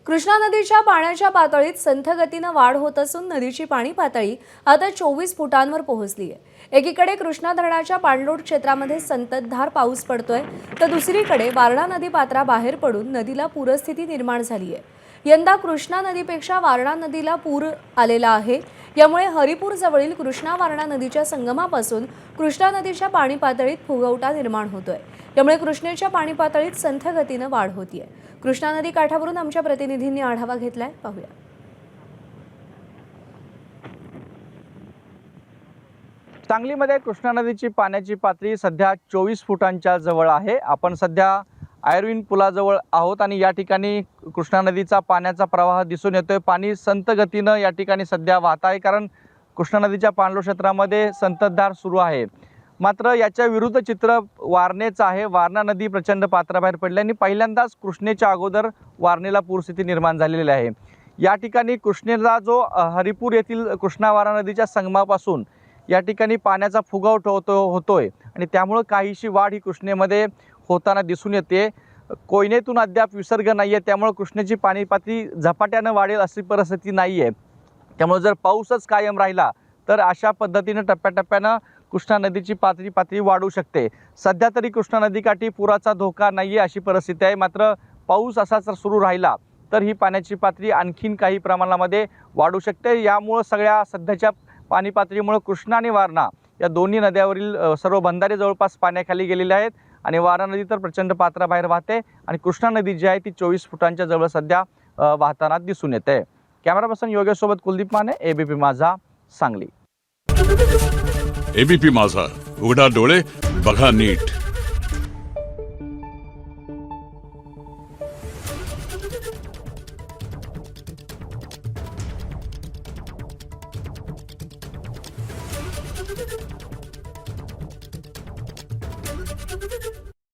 कृष्णा नदीच्या पाण्याच्या पातळीत संथ गतीनं वाढ होत असून नदीची पाणी पातळी आता 24 फुटांवर पोहोचली आहे। एकीकडे कृष्णा धरणाच्या पाणलोट क्षेत्रामध्ये संततधार पाऊस पडतोय, तर दुसरीकडे वारणा नदी पात्राबाहेर पडून नदीला पूरस्थिती निर्माण झाली आहे। यंदा कृष्णा नदीपेक्षा वारणा नदीला पूर आलेला आहे। यामुळे हरिपूर जवळील कृष्णा वारणा नदीच्या संगमापासून कृष्णा नदीच्या पाणी पातळीत फुगवटा निर्माण होतोय। त्यामुळे कृष्णेच्या पाणी पातळीत संथ गतीनं वाढ होतीये। कृष्णा नदी काठावरून आमच्या प्रतिनिधींनी आढावा घेतलाय, पाहूया। सांगलीमध्ये कृष्णा नदीची पाण्याची पातळी सध्या 24 फुटांच्या जवळ आहे। आपण सध्या आयर्विन पुलाजवळ आहोत आणि या ठिकाणी कृष्णा नदीचा पाण्याचा प्रवाह दिसून येतोय। पाणी संत गतीनं या ठिकाणी सध्या वाहत आहे, कारण कृष्णा नदीच्या पाणलोट क्षेत्रामध्ये संततधार सुरू आहे। मात्र याच्या विरुद्ध चित्र वारणेचं आहे। वारणा नदी प्रचंड पात्राबाहेर पडली आणि पहिल्यांदाच कृष्णेच्या अगोदर वारणेला पूरस्थिती निर्माण झालेली आहे। या ठिकाणी कृष्णेला जो हरिपूर येथील कृष्णा वारणा नदीच्या संगमापासून या ठिकाणी पाण्याचा फुगवटा होतोय आणि त्यामुळे काहीशी वाढ ही कृष्णेमध्ये होताना दिसून येते। कोयनेतून अद्याप विसर्ग नाही आहे, त्यामुळे कृष्णेची पाणी पातळी झपाट्यानं वाढेल अशी परिस्थिती नाही आहे। त्यामुळे जर पाऊसच कायम राहिला तर अशा पद्धतीने टप्प्याटप्प्यानं कृष्णा नदीची पातळी वाढू शकते। सध्या तरी कृष्णा नदीकाठी पुराचा धोका नाही आहे अशी परिस्थिती आहे। मात्र पाऊस असाच जर सुरू राहिला तर ही पाण्याची पातळी आणखीन काही प्रमाणामध्ये वाढू शकते। यामुळे सगळ्या सध्याच्या पाणी पातळीमुळे कृष्णा आणि वारणा या दोन्ही नद्यावरील सर्व बंधारे जवळपास पाण्याखाली गेलेले आहेत आणि वारणा नदी तर प्रचंड पात्राबाहेर वाहते आणि कृष्णा नदी जी आहे ती 24 फुटांच्या जवळ सध्या वाहताना दिसून येते। कॅमेरा पर्सन योगेश सोबत कुलदीप माने, एबीपी माझा, सांगली। एबीपी माझा, उघडा डोळे बघा नीट।